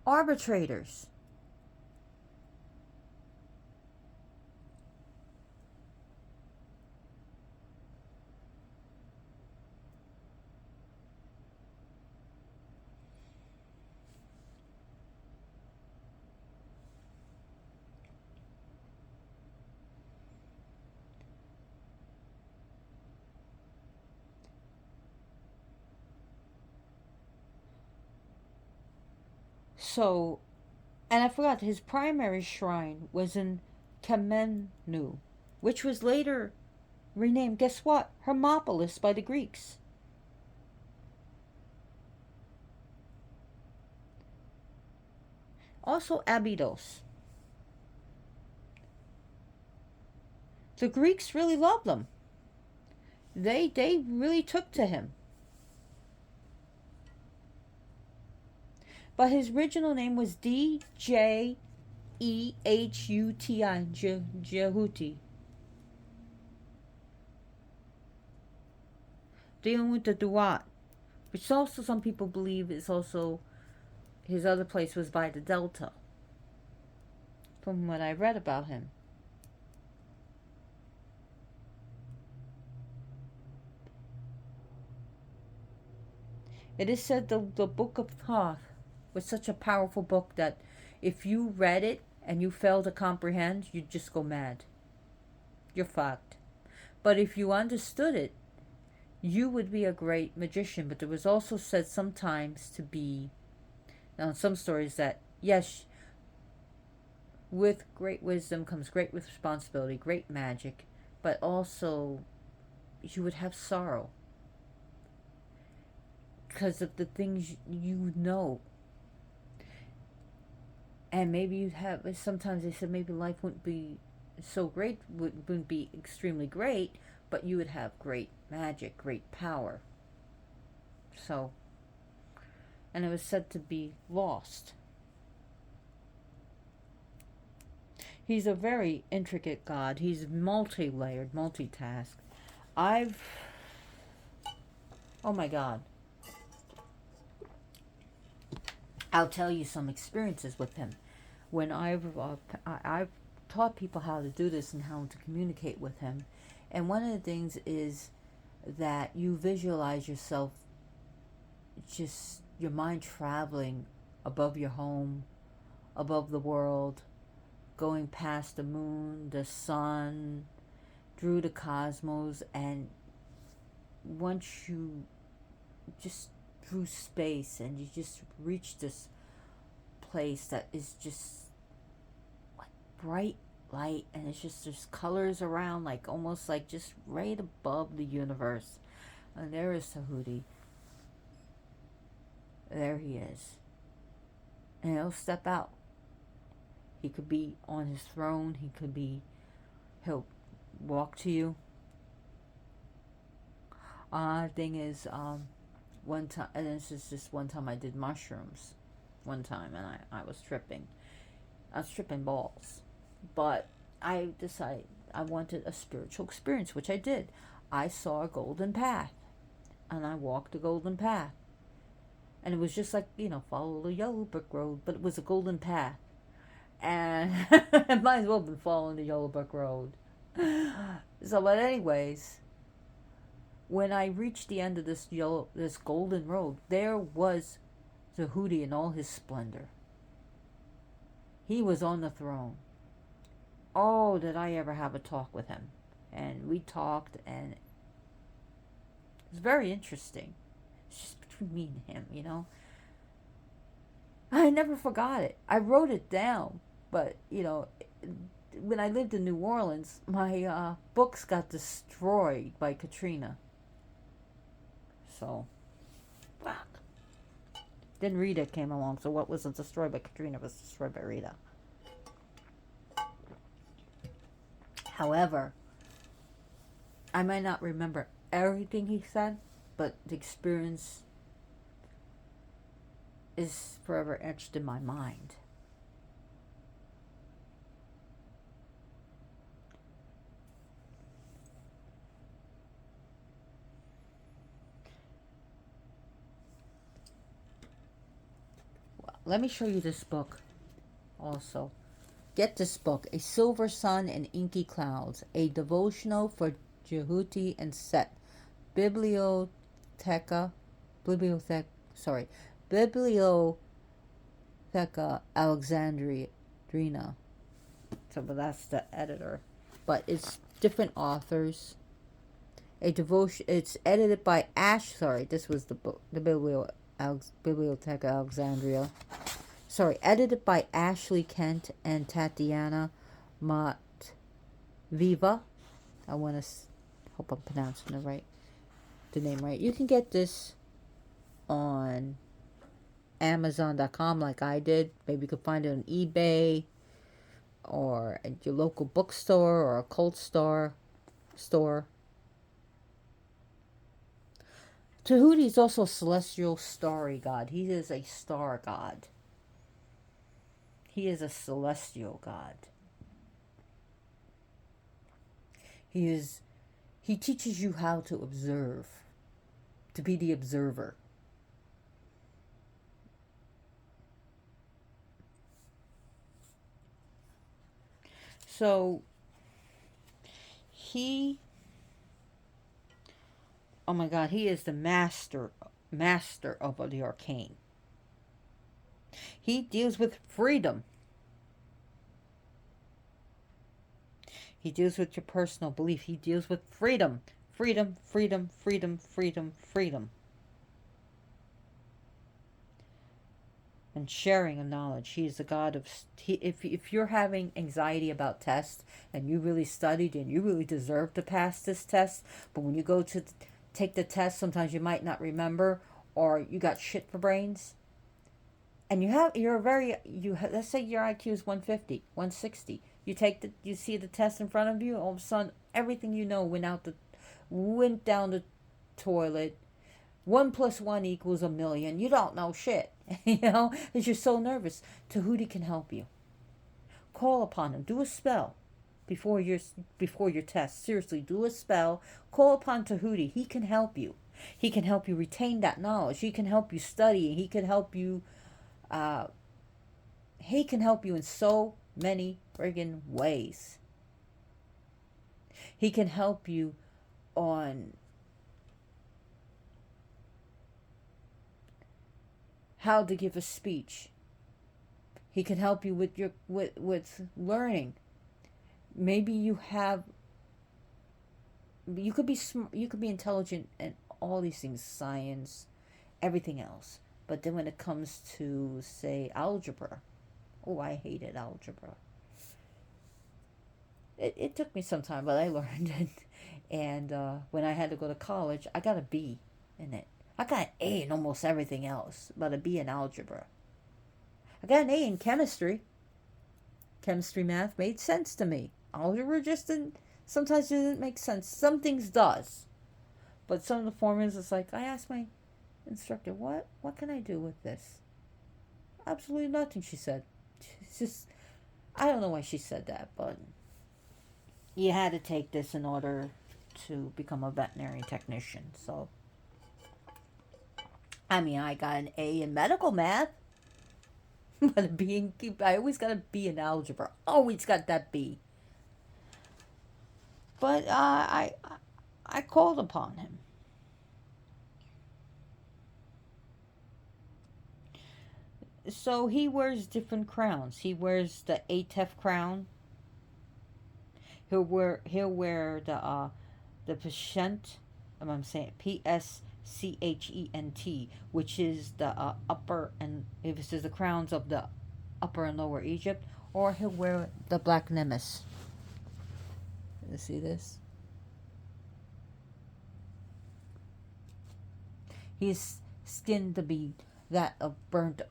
Arbitrators. So, and I forgot, his primary shrine was in Kamenu, which was later renamed, guess what? Hermopolis by the Greeks. Also Abydos. The Greeks really loved them. They really took to him. But his original name was D-J-E-H-U-T-I, Jehuti. Dealing with the Duat, which also some people believe is also his other place was by the Delta, from what I read about him. It is said the Book of Thoth was such a powerful book that if you read it and you failed to comprehend, you'd just go mad. You're fucked. But if you understood it, you would be a great magician. But there was also said sometimes to be, now in some stories, that yes, with great wisdom comes great responsibility, great magic, but also you would have sorrow because of the things you know. And maybe you'd have, sometimes they said maybe life wouldn't be so great, wouldn't be extremely great, but you would have great magic, great power. So, and it was said to be lost. He's a very intricate god. He's multi-layered, multitask. Oh my god. I'll tell you some experiences with him. When I've taught people how to do this and how to communicate with him. And one of the things is that you visualize yourself, just your mind traveling above your home, above the world, going past the moon, the sun, through the cosmos, and once you just through space and you just reach this place that is just like bright light, and it's just there's colors around, like almost like just right above the universe. And there is Tahuti. There he is. And he'll step out. He could be on his throne. He'll walk to you. Thing is, one time, and this is just one time I did mushrooms. One time, and I was tripping. I was tripping balls. But I decided I wanted a spiritual experience, which I did. I saw a golden path, and I walked the golden path. And it was just like, follow the yellow brick road, but it was a golden path. And I might as well have been following the yellow brick road. So, but anyways, when I reached the end of this golden road, there was Tahuti in all his splendor. He was on the throne. Oh, did I ever have a talk with him. And we talked, and it was very interesting. It's just between me and him, I never forgot it. I wrote it down, but, when I lived in New Orleans, my books got destroyed by Katrina. So, fuck. Then Rita came along, so what wasn't destroyed by Katrina was destroyed by Rita. However, I might not remember everything he said, but the experience is forever etched in my mind. Well, let me show you this book also. Get this book, A Silver Sun and Inky Clouds, a devotional for Jehuti and Set. Bibliotheca Alexandrina. So, but that's the editor. But it's different authors. A devotion. It's edited by Ash. Sorry, this was the book. The Bibliotheca Alexandria. edited by Ashley Kent and Tatiana Matviva. I want to hope I'm pronouncing the name right. You can get this on Amazon.com like I did. Maybe you could find it on eBay or at your local bookstore or occult store. Tahuti is also a celestial starry god. He is a star god. He is a celestial god. He teaches you how to observe, to be the observer. So oh my God, he is the master of the arcane. He deals with freedom. He deals with your personal belief. He deals with freedom. Freedom, freedom, freedom, freedom, freedom. And sharing of knowledge. He is the God of... If you're having anxiety about tests and you really studied and you really deserve to pass this test, but when you go to take the test, sometimes you might not remember, or you got shit for brains, and let's say your IQ is 150, 160. You see the test in front of you, all of a sudden everything you know went down the toilet. 1 + 1 = 1,000,000. You don't know shit, because you're so nervous. Tahuti can help you. Call upon him. Do a spell before your test. Seriously, do a spell. Call upon Tahuti. He can help you. He can help you retain that knowledge. He can help you study. He can help you. He can help you in so many friggin' ways. He can help you on how to give a speech. He can help you with learning. Maybe you could be intelligent in all these things, science, everything else. But then when it comes to, say, algebra, I hated algebra. It took me some time, but I learned it. And when I had to go to college, I got a B in it. I got an A in almost everything else, but a B in algebra. I got an A in chemistry. Chemistry, math made sense to me. Algebra sometimes didn't make sense. Some things does. But some of the formulas, it's like, I asked my instructor, what can I do with this? Absolutely nothing, she said. It's just, I don't know why she said that, but you had to take this in order to become a veterinary technician. So, I got an A in medical math, but I always got a B in algebra. Always got that B. But I called upon him. So he wears different crowns. He wears the Atef crown. He'll wear the Pschent. I'm saying Pschent, which is the upper, and if this is the crowns of the upper and lower Egypt, or he'll wear the black nemes. You see this? He's skinned to be that of burnt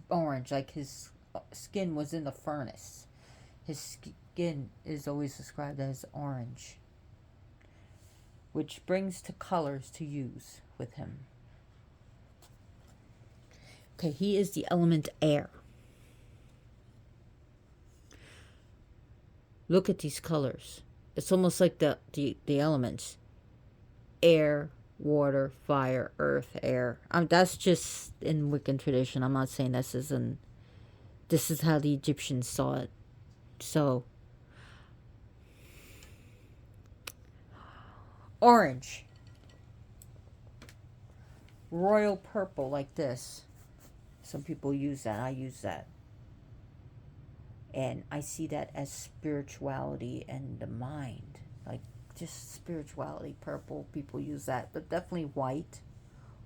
orange, like his skin was in the furnace. His skin is always described as orange, which brings to colors to use with him. Okay, he is the element air. Look at these colors. It's almost like the elements. Air, water, fire, earth, air. That's just in Wiccan tradition. I'm not saying this is how the Egyptians saw it. So, orange, royal purple, like this. Some people use that. I use that. And I see that as spirituality and the mind. Like, just spirituality. Purple, people use that. But definitely white.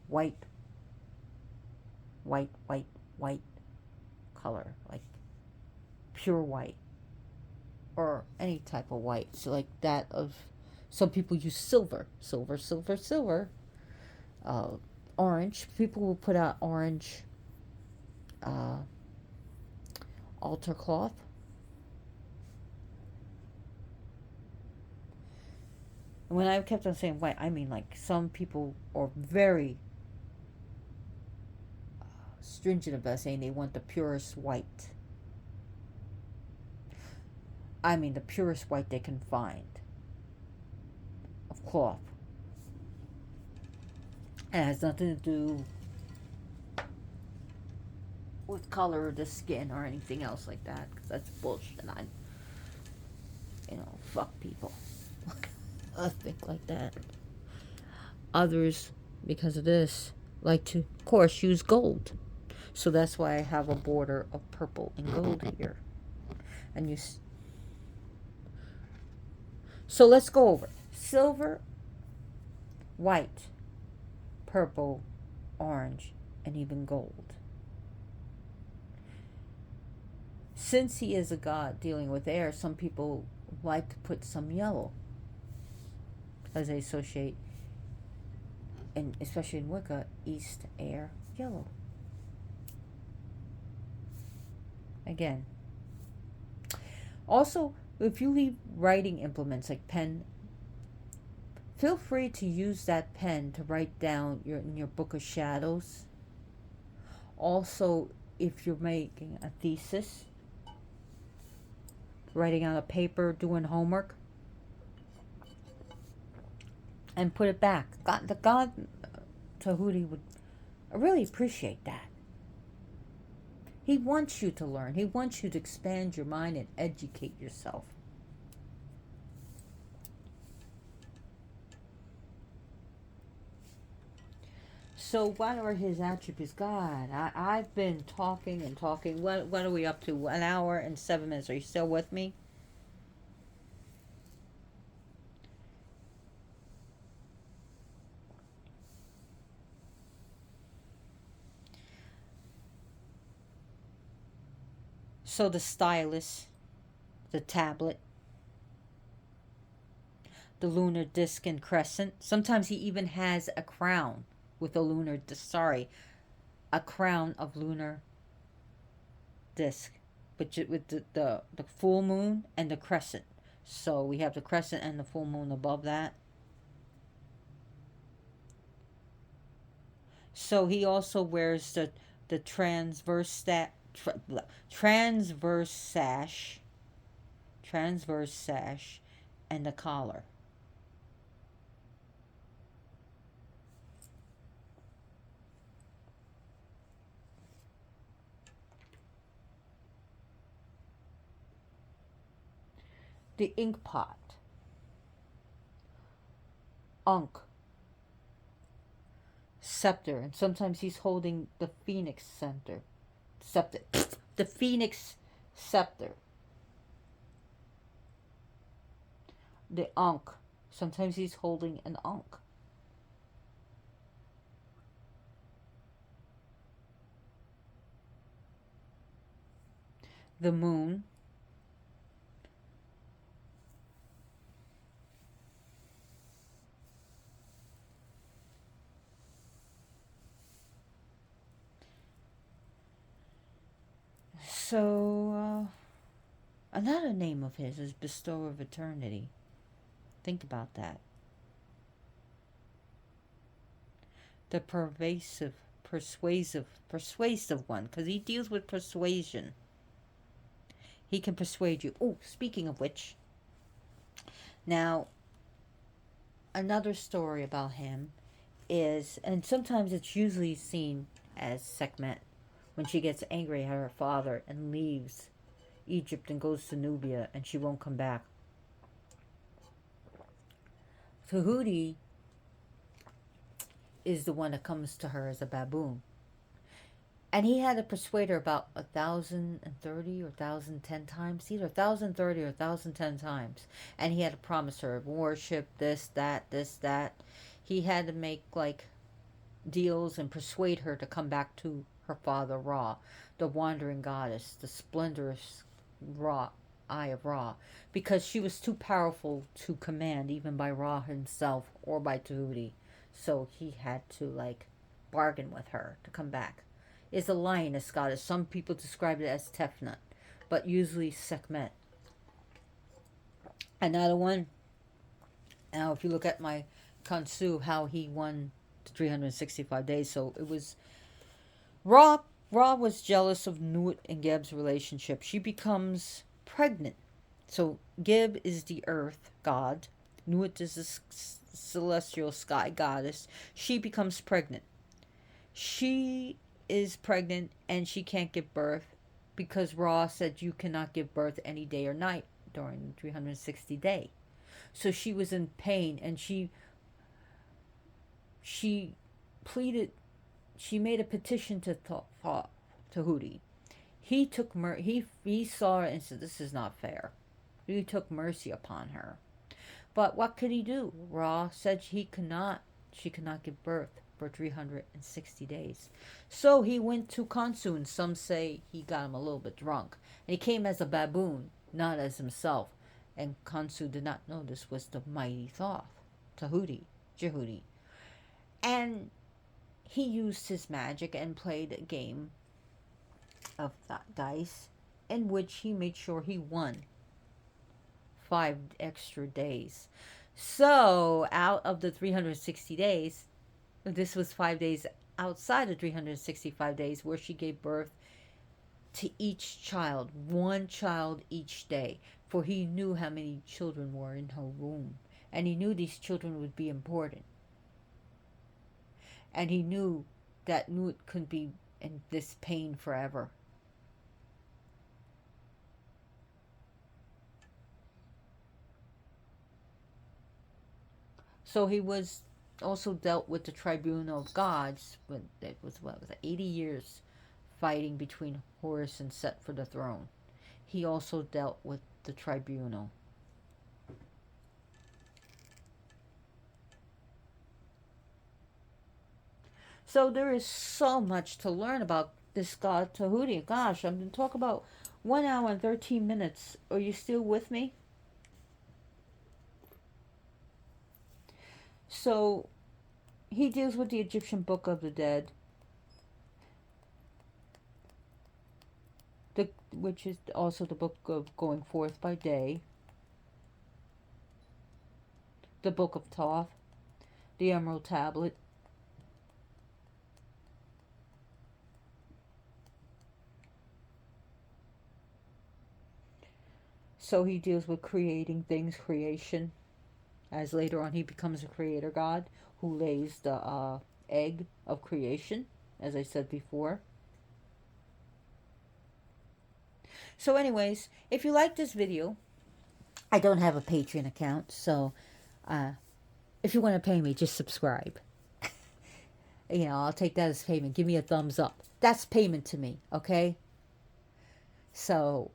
White. White, white, white. color, like pure white or any type of white. So like that of some people use silver, silver, silver, silver. Uh, Orange. People will put out orange uh, altar cloth. And when I kept on saying white, I mean like some people are very stringent about saying they want the purest white. I mean the purest white they can find of cloth. And it has nothing to do with color of the skin or anything else like that, because that's bullshit. And fuck people. I think like that. Others, because of this, like to, of course, use gold. So that's why I have a border of purple and gold here. And so let's go over silver, white, purple, orange, and even gold. Since he is a god dealing with air, some people like to put some yellow, as they associate, and especially in Wicca, east air yellow. Again. Also, if you leave writing implements like pen, feel free to use that pen to write down in your book of shadows. Also, if you're making a thesis, writing on a paper, doing homework, and put it back. The God Tahuti would really appreciate that. He wants you to learn. He wants you to expand your mind and educate yourself. So what are his attributes? God, I've been talking and talking. What are we up to? 1 hour and 7 minutes. Are you still with me? So the stylus, the tablet, the lunar disc and crescent. Sometimes he even has a crown with a lunar disc. A crown of lunar disc, but with the full moon and the crescent. So we have the crescent and the full moon above that. So he also wears the transverse sash, and the collar. The ink pot, Ankh, scepter, and sometimes he's holding the phoenix scepter, the phoenix scepter. The Ankh, sometimes he's holding an Ankh. The moon, so another name of his is Bestower of Eternity. Think about that. The persuasive one, because he deals with persuasion. He can persuade you. Oh, speaking of which, now another story about him is, and sometimes it's usually seen as Sekhmet, when she gets angry at her father and leaves Egypt and goes to Nubia and she won't come back. Tahuti is the one that comes to her as a baboon. And he had to persuade her about 1,030 or 1,010 times. Either 1,030 or 1,010 times. And he had to promise her worship, this, that. He had to make like deals and persuade her to come back to her father Ra, the wandering goddess, the splendorous Ra, Eye of Ra, because she was too powerful to command even by Ra himself or by Tahuti. So he had to like bargain with her to come back. Is a lioness goddess. Some people describe it as Tefnut, but usually Sekhmet. Another one. Now, if you look at my Kansu, how he won the 365 days, so it was Ra. Ra was jealous of Nut and Geb's relationship. She becomes pregnant. So Geb is the earth god. Nut is the celestial sky goddess. She becomes pregnant. She is pregnant and she can't give birth because Ra said you cannot give birth any day or night during the 360 day. So she was in pain and she pleaded, she made a petition to Thoth, to Hootie. He took he saw it and said this is not fair. He took mercy upon her. But what could he do? Ra said she could not give birth for 360 days. So he went to Khonsu, and some say he got him a little bit drunk. And he came as a baboon, not as himself. And Khonsu did not know this was the mighty Thoth, Tahuti, Jehuti. And he used his magic and played a game of dice in which he made sure he won 5 extra days. So out of the 360 days, this was 5 days outside of 365 days where she gave birth to each child, one child each day, for he knew how many children were in her womb, and he knew these children would be important, and he knew that Nut couldn't be in this pain forever. So he was also dealt with the tribunal of gods, but it was 80 years fighting between Horus and Set for the throne. He also dealt with the tribunal. So there is so much to learn about this god Tahuti. Gosh, I've been talking about 1 hour and 13 minutes. Are you still with me? So he deals with the Egyptian Book of the Dead, which is also the book of going forth by day, the book of Thoth, the Emerald Tablet, so he deals with creating things, creation, as later on he becomes a creator god who lays the egg of creation, as I said before. So anyways, if you like this video, I don't have a Patreon account, so if you want to pay me, just subscribe. I'll take that as payment. Give me a thumbs up. That's payment to me, okay? So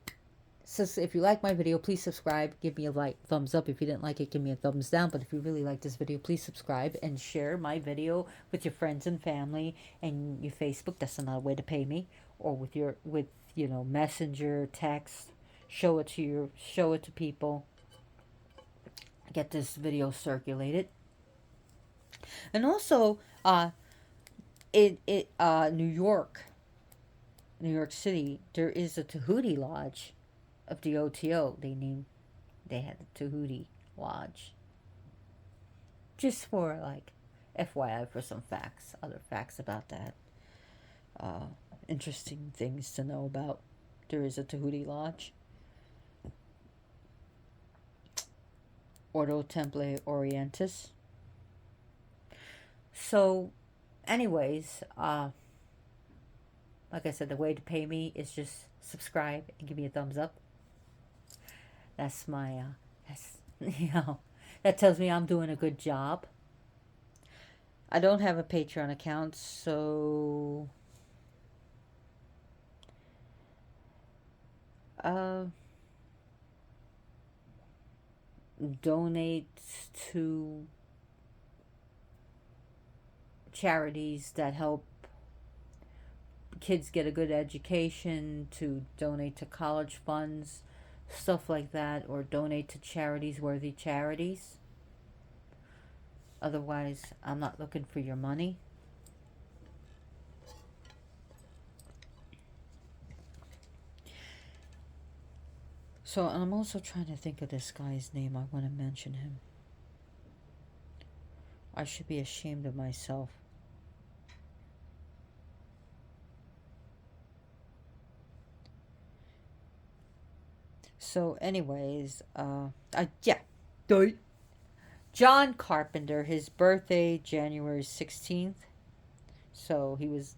if you like my video, please subscribe. Give me a thumbs up. If you didn't like it, give me a thumbs down. But if you really like this video, please subscribe and share my video with your friends and family and your Facebook. That's another way to pay me. Or with Messenger, text. Show it to people. Get this video circulated. And also, New York City, there is a Tahuti Lodge of the OTO. They had the Tahuti Lodge. Just for FYI, for some other facts about that. Interesting things to know about. There is a Tahuti Lodge. Ordo Temple Orientis. So, anyways, like I said, the way to pay me is just subscribe and give me a thumbs up. That's my, that tells me I'm doing a good job. I don't have a Patreon account, so donate to charities that help kids get a good education, to donate to college funds, stuff like that, or donate to charities, worthy charities. Otherwise, I'm not looking for your money. So I'm also trying to think of this guy's name. I want to mention him. I should be ashamed of myself. So, anyways, yeah, John Carpenter. His birthday, January 16th. So he was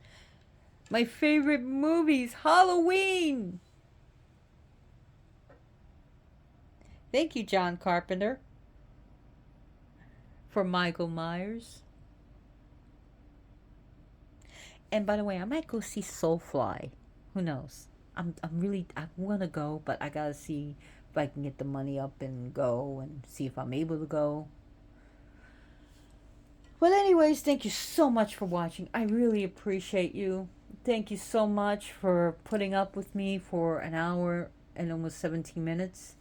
my favorite movies, Halloween. Thank you, John Carpenter, for Michael Myers. And by the way, I might go see Soulfly. Who knows? I want to go, but I gotta see if I can get the money up and go, and see if I'm able to go. Well, anyways, thank you so much for watching. I really appreciate you. Thank you so much for putting up with me for an hour and almost 17 minutes.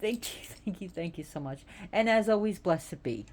Thank you, thank you, thank you so much. And as always, blessed be.